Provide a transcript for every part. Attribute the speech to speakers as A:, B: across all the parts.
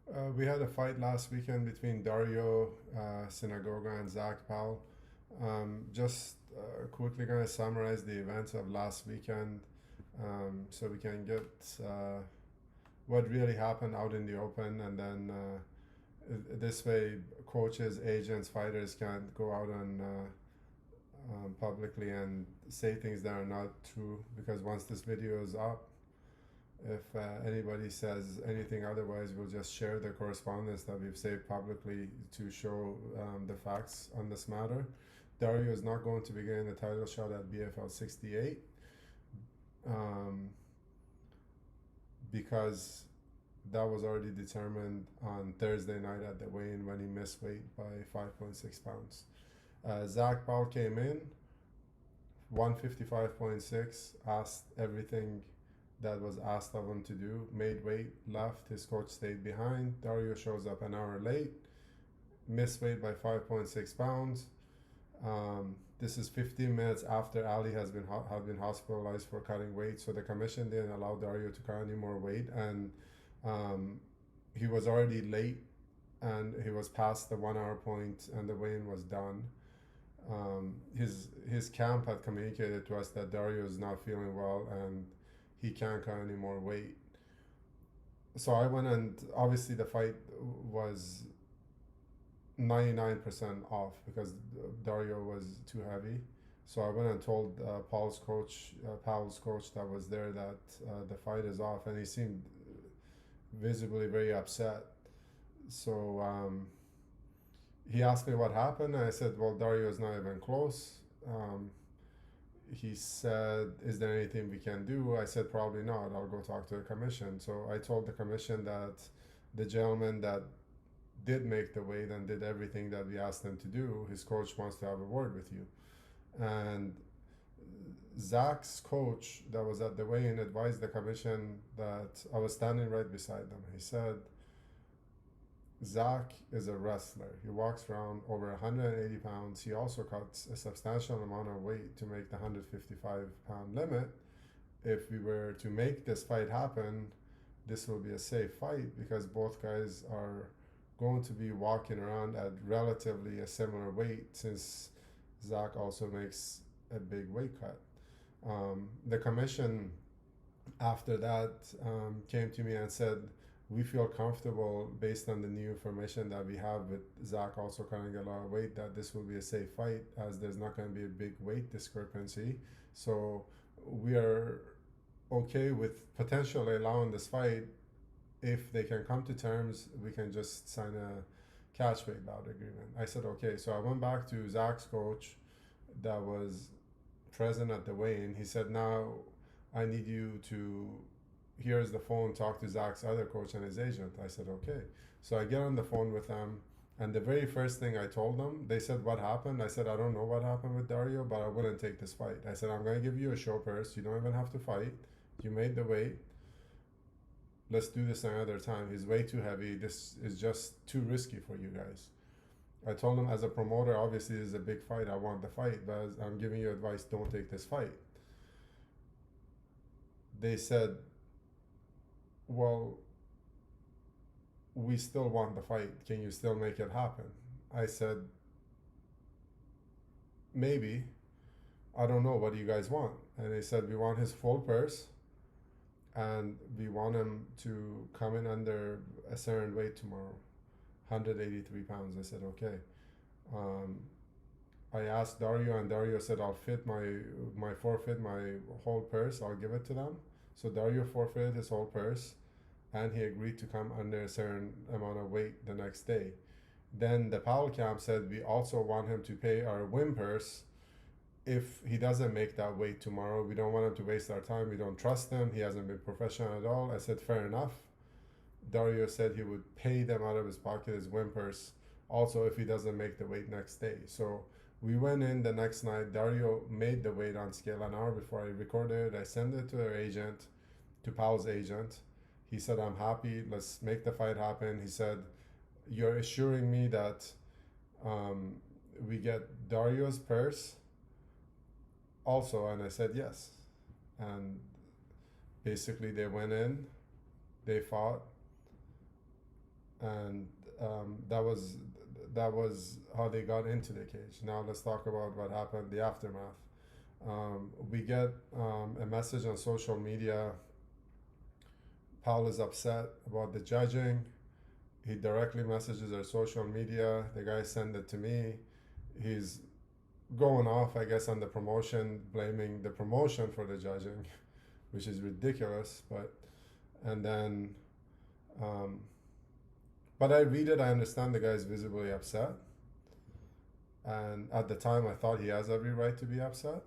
A: We had a fight last weekend between Dario, Sinagoga, and Zack, Powell. Just quickly going to summarize the events of last weekend so we can get what really happened out in the open, and then this way coaches, agents, fighters can't go out and publicly and say things that are not true, because once this video is up, if anybody says anything otherwise, we'll just share the correspondence that we've saved publicly to show the facts on this matter. Dario is not going to be getting the title shot at BFL 68 because that was already determined on Thursday night at the weigh-in when he missed weight by 5.6 pounds. Zack Powell came in 155.6, asked everything that was asked of him to do, made weight, left, his coach stayed behind. Dario shows up an hour late, missed weight by 5.6 pounds. This is 15 minutes after Ali had been hospitalized for cutting weight, so the commission didn't allow Dario to cut any more weight, and he was already late, and he was past the 1 hour point, and the weigh-in was done. His camp had communicated to us that Dario is not feeling well and he can't cut any more weight. So I went, and obviously the fight was 99% off because Dario was too heavy. So I went and told Powell's coach that was there that the fight is off, and he seemed visibly very upset. So he asked me what happened, and I said, well, Dario is not even close. He said, is there anything we can do? I said, probably not. I'll go talk to the commission. So I told the commission that the gentleman that did make the weight and did everything that we asked him to do, his coach wants to have a word with you. And Zack's coach that was at the weigh-in advised the commission that I was standing right beside them. He said, Zack is a wrestler. He walks around over 180 pounds. He also cuts a substantial amount of weight to make the 155-pound limit. If we were to make this fight happen, this will be a safe fight because both guys are going to be walking around at relatively a similar weight, since Zack also makes a big weight cut. The commission after that came to me and said, we feel comfortable based on the new information that we have with Zack also cutting a lot of weight that this will be a safe fight, as there's not going to be a big weight discrepancy. So we are okay with potentially allowing this fight. If they can come to terms, we can just sign a catch weight bout agreement. I said, okay. So I went back to Zack's coach that was present at the weigh-in. He said, now I need you to, here's the phone, talk to Zack's other coach and his agent. I said, okay. So I get on the phone with them, and the very first thing I told them, they said, what happened? I said, I don't know what happened with Dario, but I wouldn't take this fight. I said, I'm going to give you a show purse. You don't even have to fight. You made the weight. Let's do this another time. He's way too heavy. This is just too risky for you guys. I told him, as a promoter, obviously this is a big fight. I want the fight, but I'm giving you advice, don't take this fight. They said, well, we still want the fight. Can you still make it happen? I said, maybe. I don't know. What do you guys want? And they said, we want his full purse, and we want him to come in under a certain weight tomorrow, 183 pounds. I said, okay. I asked Dario, and Dario said, I'll forfeit my whole purse. I'll give it to them. So Dario forfeited his whole purse, and he agreed to come under a certain amount of weight the next day. Then the Powell camp said, we also want him to pay our win purse if he doesn't make that weight tomorrow. We don't want him to waste our time. We don't trust him. He hasn't been professional at all. I said, fair enough. Dario said he would pay them out of his pocket, his win purse, also if he doesn't make the weight next day. So we went in the next night. Dario made the weight on scale an hour before I recorded it. I sent it to their agent, to Powell's agent. He said, I'm happy. Let's make the fight happen. He said, you're assuring me that we get Dario's purse also? And I said, yes. And basically they went in, they fought, and that was how they got into the cage. Now let's talk about what happened, the aftermath. We get a message on social media. Powell is upset about the judging. He directly messages our social media. The guy sent it to me. He's going off, I guess, on the promotion, blaming the promotion for the judging, which is ridiculous. And then, um, but I read it. I understand the guy's visibly upset, and at the time, I thought he has every right to be upset.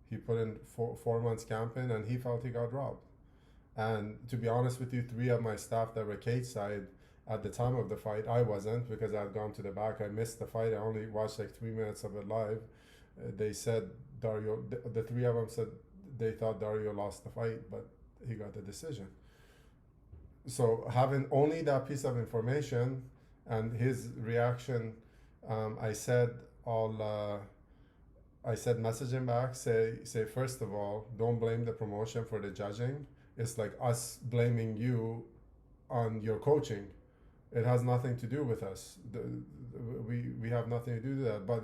A: He put in 4 months camping, and he felt he got robbed. And to be honest with you, 3 of my staff that were cage side at the time of the fight, I wasn't, because I had gone to the back. I missed the fight. I only watched like 3 minutes of it live. They said Dario, the 3 of them said they thought Dario lost the fight, but he got the decision. So having only that piece of information and his reaction, I said I said message him back, say first of all, don't blame the promotion for the judging. It's like us blaming you on your coaching. It has nothing to do with us. We have nothing to do with that. But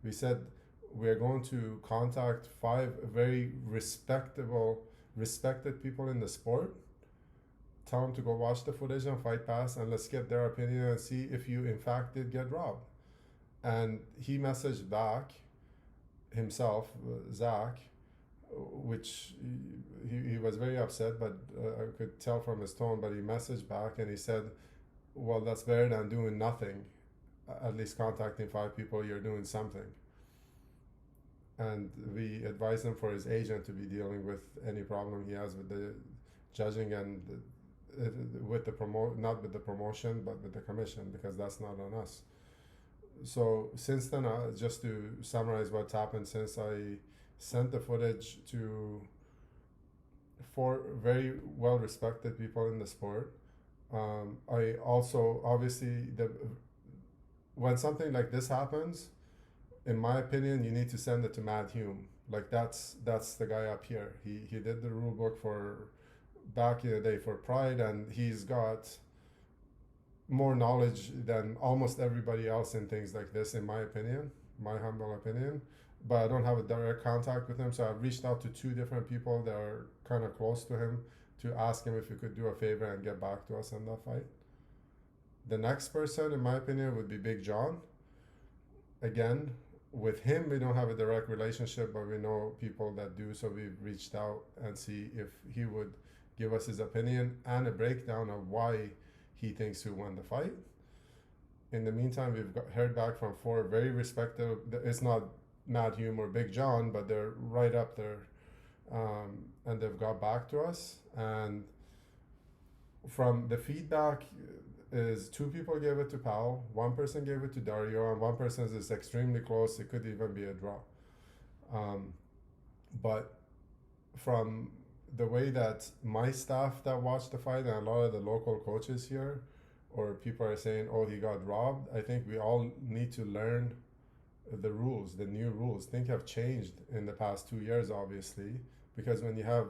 A: we said we're going to contact 5 very respected people in the sport. Tell them to go watch the footage on Fight Pass, and let's get their opinion and see if you in fact did get robbed. And he messaged back himself, Zack, which he was very upset, but I could tell from his tone. But he messaged back and he said, well, that's better than doing nothing. At least contacting 5 people, you're doing something. And we advised him for his agent to be dealing with any problem he has with the judging and with the not with the promotion, but with the commission, because that's not on us. So since then, just to summarize what's happened since I sent the footage to 4 very well-respected people in the sport. I also, obviously, when something like this happens, in my opinion, you need to send it to Matt Hume. Like that's the guy up here. He did the rule book for back in the day for Pride, and he's got more knowledge than almost everybody else in things like this, in my opinion, my humble opinion. But I don't have a direct contact with him, so I've reached out to 2 different people that are kind of close to him to ask him if he could do a favor and get back to us on that fight. The next person, in my opinion, would be Big John. Again, with him, we don't have a direct relationship, but we know people that do, so we've reached out and see if he would give us his opinion and a breakdown of why he thinks he won the fight. In the meantime, we've heard back from 4 very respected, it's not Matt Hume or Big John, but they're right up there, and they've got back to us. And from the feedback is 2 people gave it to Powell, 1 person gave it to Dario, and 1 person is extremely close. It could even be a draw. But from the way that my staff that watched the fight and a lot of the local coaches here, or people are saying, oh, he got robbed, I think we all need to learn the rules, the new rules. Things have changed in the past 2 years, obviously, because when you have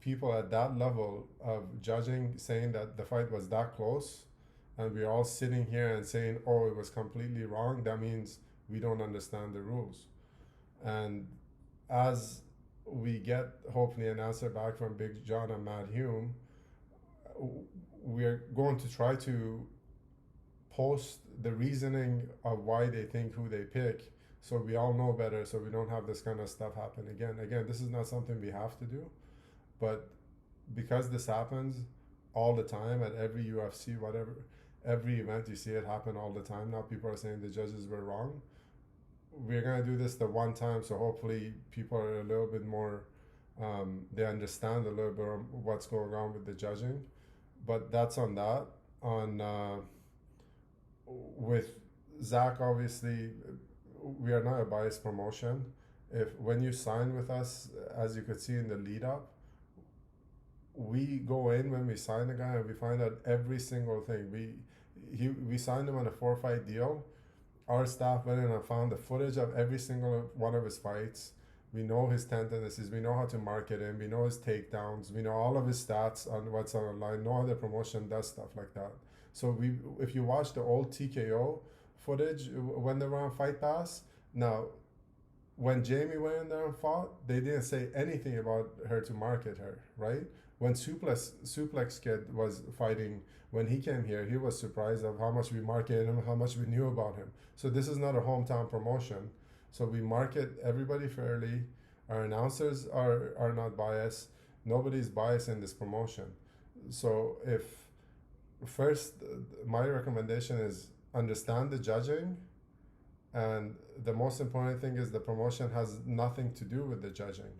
A: people at that level of judging saying that the fight was that close, and we're all sitting here and saying, oh, it was completely wrong, that means we don't understand the rules. And as we get hopefully an answer back from Big John and Matt Hume, we're going to try to post the reasoning of why they think who they pick, so we all know better, so we don't have this kind of stuff happen again. This is not something we have to do, but because this happens all the time at every UFC, whatever, every event, you see it happen all the time now. People are saying the judges were wrong. We're going to do this the one time, so hopefully people are a little bit more, they understand a little bit of what's going on with the judging. But that's on that. With Zack, obviously, we are not a biased promotion. When you sign with us, as you could see in the lead up, we go in when we sign a guy and we find out every single thing. We signed him on a 4-fight deal. Our staff went in and found the footage of every single one of his fights. We know his tendencies. We know how to market him. We know his takedowns. We know all of his stats on what's online. No other promotion does stuff like that. So if you watch the old TKO footage when they were on Fight Pass, now when Jamie went in there and fought, they didn't say anything about her to market her, right? When Suplex Kid was fighting, when he came here, he was surprised of how much we marketed him, how much we knew about him. So this is not a hometown promotion. So we market everybody fairly. Our announcers are not biased. Nobody's biased in this promotion. So if first, my recommendation is understand the judging, and the most important thing is the promotion has nothing to do with the judging.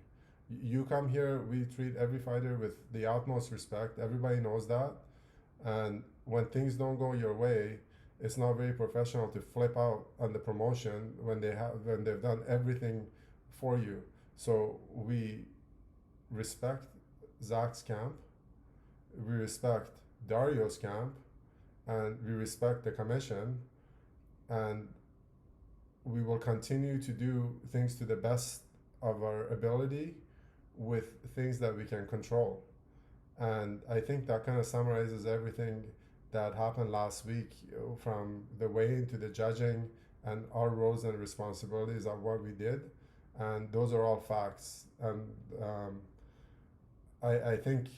A: You come here, we treat every fighter with the utmost respect. Everybody knows that. And when things don't go your way, it's not very professional to flip out on the promotion when they've done everything for you. So we respect Zack's camp, we respect Dario's camp, and we respect the commission, and we will continue to do things to the best of our ability with things that we can control. And I think that kind of summarizes everything that happened last week, from the weigh-in to the judging and our roles and responsibilities of what we did. And those are all facts. And I think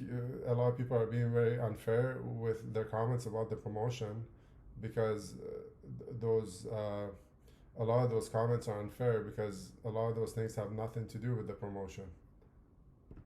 A: a lot of people are being very unfair with their comments about the promotion, because a lot of those comments are unfair, because a lot of those things have nothing to do with the promotion.